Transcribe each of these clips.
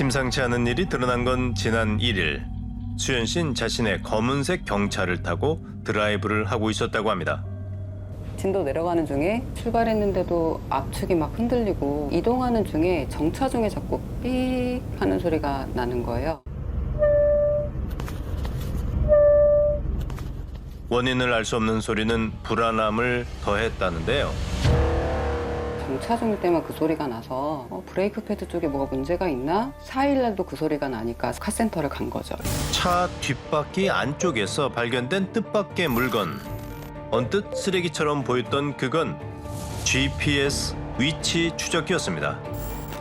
심상치 않은 일이 드러난 건 지난 1일. 수연 씨는 자신의 검은색 경차를 타고 드라이브를 하고 있었다고 합니다. 진도 내려가는 중에 출발했는데도 앞축이 막 흔들리고 이동하는 중에 정차 중에 자꾸 삑 하는 소리가 나는 거예요. 원인을 알 수 없는 소리는 불안함을 더했다는데요. 정차 중일 때만 그 소리가 나서 브레이크 패드 쪽에 뭐가 문제가 있나? 4일날도 그 소리가 나니까 카센터를 간 거죠. 차 뒷바퀴 안쪽에서 발견된 뜻밖의 물건. 언뜻 쓰레기처럼 보였던 그건 GPS 위치 추적기였습니다.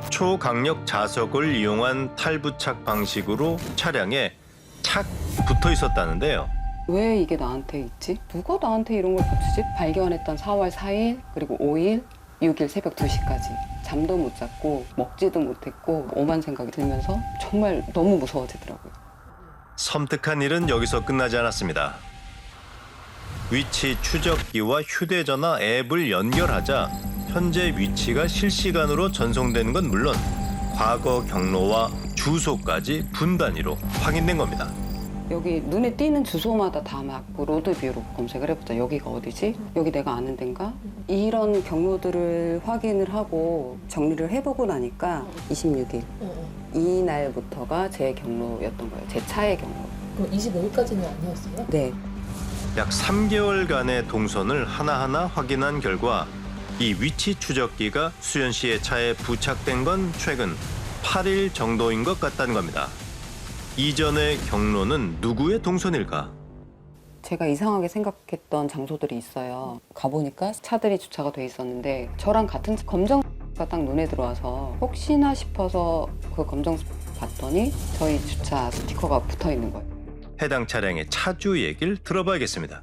초강력 자석을 이용한 탈부착 방식으로 차량에 착 붙어 있었다는데요. 왜 이게 나한테 있지? 누가 나한테 이런 걸 붙이지? 발견했던 4월 4일 그리고 5일 6일 새벽 2시까지 잠도 못 잤고 먹지도 못했고 오만 생각이 들면서 정말 너무 무서워지더라고요. 섬뜩한 일은 여기서 끝나지 않았습니다. 위치 추적기와 휴대전화 앱을 연결하자 현재 위치가 실시간으로 전송되는 건 물론 과거 경로와 주소까지 분 단위로 확인된 겁니다. 여기 눈에 띄는 주소마다 다 막 로드뷰로 검색을 해보자. 여기가 어디지? 여기 내가 아는 데인가? 이런 경로들을 확인을 하고 정리를 해보고 나니까 26일 이날부터가 제 경로였던 거예요. 제 차의 경로. 그럼 25일까지는 아니었어요? 네. 약 3개월간의 동선을 하나하나 확인한 결과 이 위치 추적기가 수연 씨의 차에 부착된 건 최근 8일 정도인 것 같다는 겁니다. 이전의 경로는 누구의 동선일까? 제가 이상하게 생각했던 장소들이 있어요. 가보니까 차들이 주차가 돼 있었는데 저랑 같은 검정가 딱 눈에 들어와서 혹시나 싶어서 그 검정 봤더니 저희 주차 스티커가 붙어 있는 거예요. 해당 차량의 차주 얘기를 들어봐야겠습니다.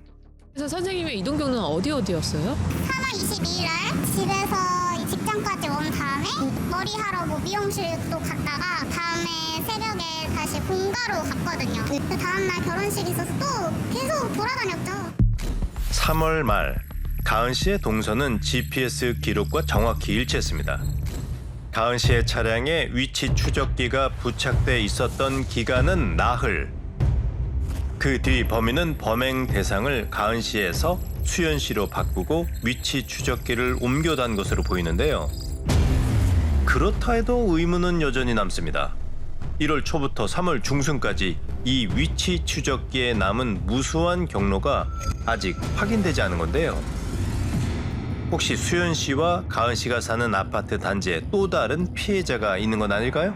그래서 선생님의 이동 경로는 어디였어요? 3월 22일날 집에서 직장까지 온 다음에 머리하러 뭐 미용실도 갔다가 다음에 새벽에 다시 본가로 갔거든요. 그 다음날 결혼식이 있어서 또 계속 돌아다녔죠. 3월 말 가은 씨의 동선은 GPS 기록과 정확히 일치했습니다. 가은 씨의 차량에 위치 추적기가 부착돼 있었던 기간은 나흘. 그 뒤 범인은 범행 대상을 가은 씨에서 수연 씨로 바꾸고 위치 추적기를 옮겨단 것으로 보이는데요. 그렇다 해도 의문은 여전히 남습니다. 1월 초부터 3월 중순까지 이 위치 추적기에 남은 무수한 경로가 아직 확인되지 않은 건데요. 혹시 수연 씨와 가은 씨가 사는 아파트 단지에 또 다른 피해자가 있는 건 아닐까요?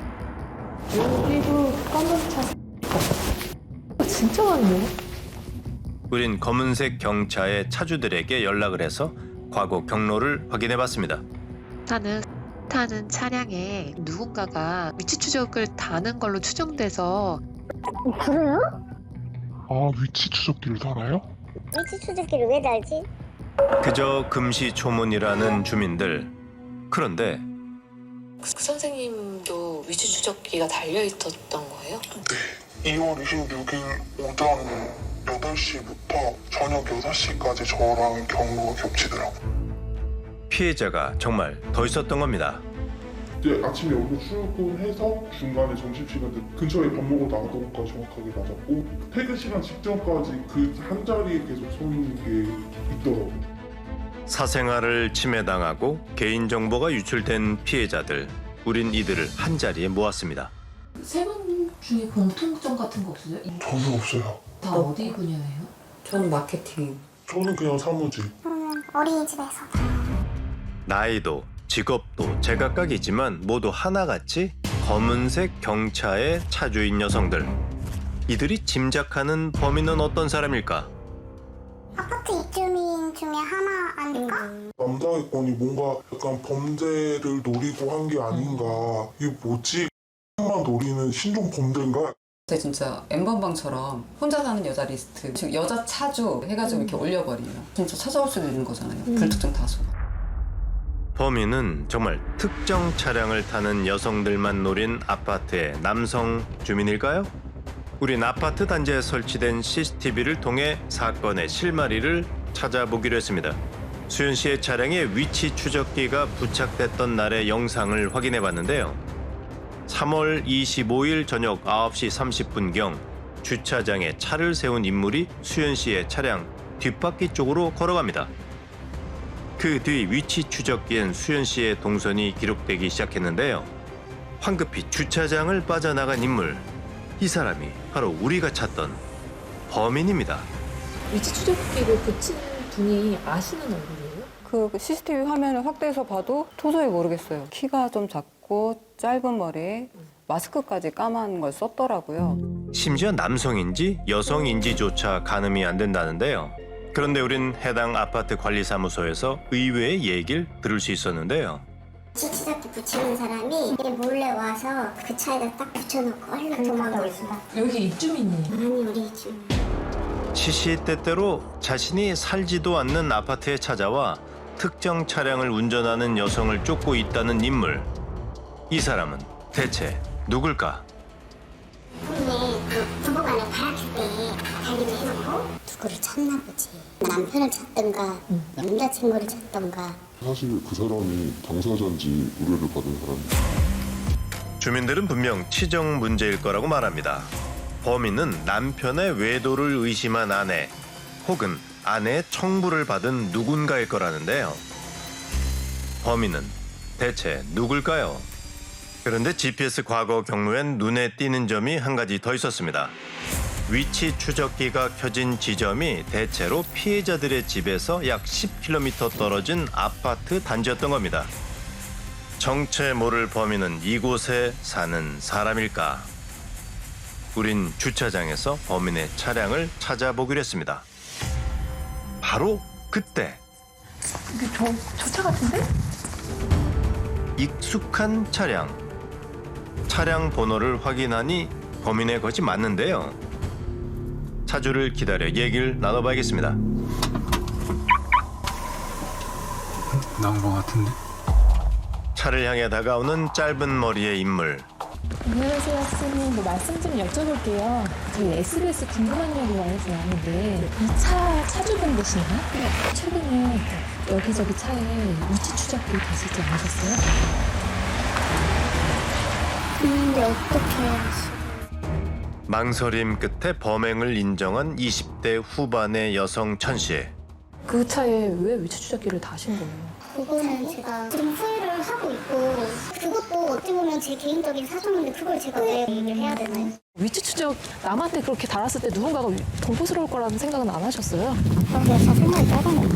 여기도 검은 차 진짜 많네요. 우린 검은색 경차의 차주들에게 연락을 해서 과거 경로를 확인해봤습니다. 타는 차량에 누군가가 위치 추적을 다는 걸로 추정돼서 그래요? 아, 위치 추적기를 달아요? 위치 추적기를 왜 달지? 그저 금시초문이라는 주민들. 그런데 그 선생님도 위치 추적기가 달려 있었던 거예요? 2월 26일 오전 8시부터 저녁 6시까지 저랑 경로가 겹치더라고요. 피해자가 정말 더 있었던 겁니다. 이제 아침에 여기로 출근해서 중간에 점심시간 때 근처에 밥 먹으러 나가던 것까지 정확하게 맞았고 퇴근 시간 직전까지 그 한 자리에 계속 서 있는 게 있더라고요. 사생활을 침해당하고 개인정보가 유출된 피해자들. 우린 이들을 한자리에 모았습니다. 세 분 중에 공통점 같은 거 없어요? 전혀 없어요. 다 어디 분야예요? 저는 마케팅. 저는 그냥 사무직. 어린이집에서. 나이도 직업도 제각각이지만 모두 하나같이 검은색 경차의 차주인 여성들. 이들이 짐작하는 범인은 어떤 사람일까? 아파트 입주민 중에 하나 아닐까? 남자애건이 뭔가 약간 범죄를 노리고 한 게 아닌가. 이게 뭐지? 만 노리는 신종 범죄인가? 제가 진짜 N번방처럼 혼자 사는 여자 리스트, 즉 여자 차주 해가지고 이렇게 올려버리면 진짜 찾아올 수도 있는 거잖아요. 불특정 다수가. 범인은 정말 특정 차량을 타는 여성들만 노린 아파트의 남성 주민일까요? 우린 아파트 단지에 설치된 CCTV를 통해 사건의 실마리를 찾아보기로 했습니다. 수연 씨의 차량에 위치 추적기가 부착됐던 날의 영상을 확인해 봤는데요. 3월 25일 저녁 9시 30분경 주차장에 차를 세운 인물이 수연 씨의 차량 뒷바퀴 쪽으로 걸어갑니다. 그 뒤 위치 추적기엔 수연 씨의 동선이 기록되기 시작했는데요. 황급히 주차장을 빠져나간 인물, 이 사람이 바로 우리가 찾던 범인입니다. 위치 추적기를 붙인 분이 아시는 얼굴이에요? 그 CCTV 화면을 확대해서 봐도 도저히 모르겠어요. 키가 좀 작고 짧은 머리에 마스크까지 까만 걸 썼더라고요. 심지어 남성인지 여성인지조차 가늠이 안 된다는데요. 그런데 우린 해당 아파트 관리사무소에서 의외의 얘기를 들을 수 있었는데요. 추적기 붙이는 사람이 몰래 와서 그 차에다 딱 붙여놓고 얼른 도망가겠습니다. 여기 입주민이에요. 아니 우리 지금 시시때때로 자신이 살지도 않는 아파트에 찾아와 특정 차량을 운전하는 여성을 쫓고 있다는 인물. 이 사람은 대체 누굴까? 분이 그 부부간에 바라킬 때 달리기 해놓고 누구를 찾나 보지. 남편을 찾던가 남자친구를 찾던가. 사실 그 사람이 당사자인지 의뢰를 받은 사람이죠. 주민들은 분명 치정 문제일 거라고 말합니다. 범인은 남편의 외도를 의심한 아내 혹은 아내의 청부를 받은 누군가일 거라는데요. 범인은 대체 누굴까요? 그런데 GPS 과거 경로엔 눈에 띄는 점이 한 가지 더 있었습니다. 위치 추적기가 켜진 지점이 대체로 피해자들의 집에서 약 10km 떨어진 아파트 단지였던 겁니다. 정체 모를 범인은 이곳에 사는 사람일까? 우린 주차장에서 범인의 차량을 찾아보기로 했습니다. 바로 그때 이게 저 차 같은데? 익숙한 차량. 차량 번호를 확인하니 범인의 것이 맞는데요. 차주를 기다려 얘기를 나눠봐야겠습니다. 나온 것 같은데? 차를 향해 다가오는 짧은 머리의 인물. 안녕하세요, 선생님. 말씀 좀 여쭤볼게요. 저희 SBS 궁금한 얘기 많이 나왔는데 이 차 차주분 되시나요? 네. 최근에 여기저기 차에 위치 추적기 되시지 않으셨어요? 근데 어떻게 하시? 망설임 끝에 범행을 인정한 20대 후반의 여성 천 씨. 그 차에 왜 위치 추적기를 다신 거예요? 그거는 제가 지금 후회를 하고 있고 그것도 어찌 보면 제 개인적인 사정인데 그걸 제가 왜 얘기를 해야 되나요? 위치 추적 남한테 그렇게 달았을 때 누군가가 공포스러울 거라는 생각은 안 하셨어요? 그런데 제 생각이 짧아요.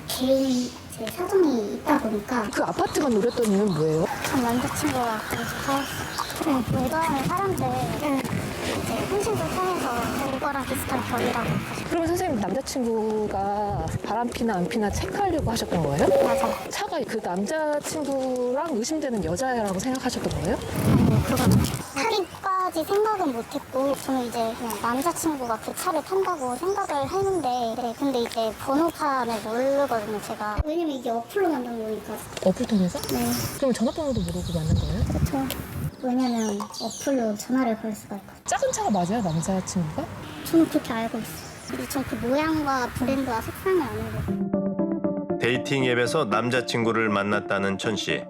개인 제 사정이 있다 보니까 그 아파트만 노렸던 이유는 뭐예요? 전 남자친구가 계속 외도하는 사람들 이제 혼신소 통해서 그거랑 비슷한 결이라고 그러면 선생님 남자친구가 바람 피나 안 피나 체크하려고 하셨던 거예요? 맞아요. 차가 그 남자친구랑 의심되는 여자라고 생각하셨던 거예요? 그거는 사기까지 생각은 못했고 저는 이제 그냥 남자친구가 그 차를 탄다고 생각을 했는데 네, 근데 이제 번호판을 모르거든요 제가. 왜냐면 이게 어플로 만든 거니까. 어플 통해서? 네. 그럼 전화번호도 모르고 만난 거예요? 그렇죠. 왜냐면 어플로 전화를 걸 수가 있거든요. 작은 차가 맞아요, 남자친구가? 저는 그렇게 알고 있어요. 근데 전 그 모양과 브랜드와 색상을 아는 거. 데이팅 앱에서 남자친구를 만났다는 천 씨.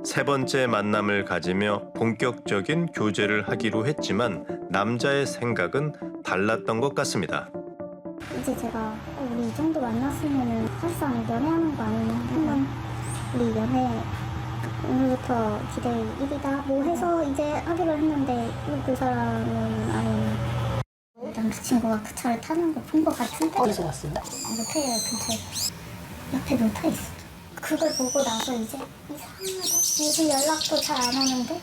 세 번째 만남을 가지며 본격적인 교제를 하기로 했지만 남자의 생각은 달랐던 것 같습니다. 이제 제가 우리 이 정도 만났으면은 사실상 연애하는 거 아니냐. 한번 우리 연애 오늘부터 기대 1이다 뭐 해서 이제 하기로 했는데 그 사람은 아예 남자친구가 그 차를 타는 걸 본 것 같은데 어디서 봤어요? 호텔 근처에 옆에 놓여 있어. 그걸 보고 나서 이제 이상하다. 요즘 연락도 잘 안 하는데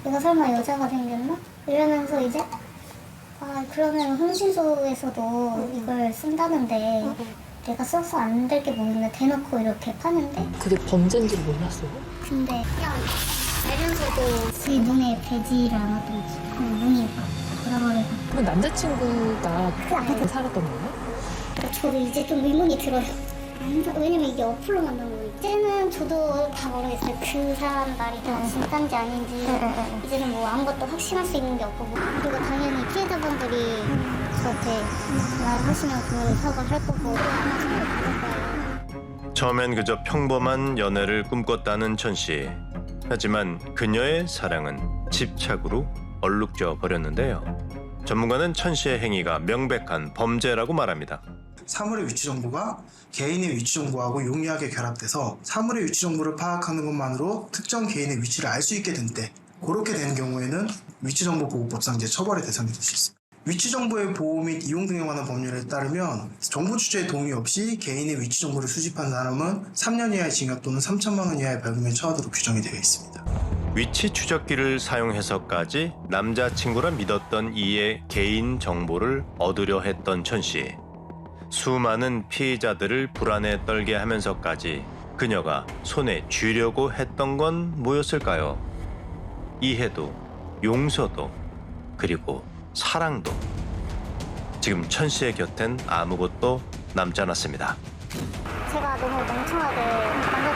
내가 설마 여자가 생겼나? 이러면서 이제 아 그러면 혼신소에서도 이걸 쓴다는데 내가 써서 안 될 게 뭐 있나 대놓고 이렇게 파는데 그게 범죄인지 몰랐어요? 근데 그냥 내면서도 제 눈에 배지를 안 하던지 그냥 눈이 막 돌아버리고 그럼 남자친구가 그 앞에 살았던 거예요? 저도 이제 좀 의문이 들어요. 왜냐면 이게 어플로 만든 거예요. 이제는 저도 다 모르겠어요. 그 사람 말이 다 진짠지 아닌지 이제는 뭐 아무것도 확신할 수 있는 게 없고 그리고 당연히 피해자분들이 그렇게 말하시면 그 사과할 거고 하나씩 받을 거예요. 처음엔 그저 평범한 연애를 꿈꿨다는 천 씨. 하지만 그녀의 사랑은 집착으로 얼룩져 버렸는데요. 전문가는 천 씨의 행위가 명백한 범죄라고 말합니다. 사물의 위치 정보가 개인의 위치 정보하고 용이하게 결합돼서 사물의 위치 정보를 파악하는 것만으로 특정 개인의 위치를 알 수 있게 된 때, 그렇게 된 경우에는 위치정보보호법상 처벌의 대상이 될 수 있습니다. 위치정보의 보호 및 이용 등에 관한 법률에 따르면 정보 주체의 동의 없이 개인의 위치 정보를 수집한 사람은 3년 이하의 징역 또는 3천만 원 이하의 벌금에 처하도록 규정이 되어 있습니다. 위치 추적기를 사용해서까지 남자친구라 믿었던 이의 개인 정보를 얻으려 했던 천 씨. 수많은 피해자들을 불안에 떨게 하면서까지 그녀가 손에 쥐려고 했던 건 뭐였을까요? 이해도, 용서도, 그리고 사랑도. 지금 천 씨의 곁엔 아무것도 남지 않았습니다. 제가 너무 멍청하게 만들어진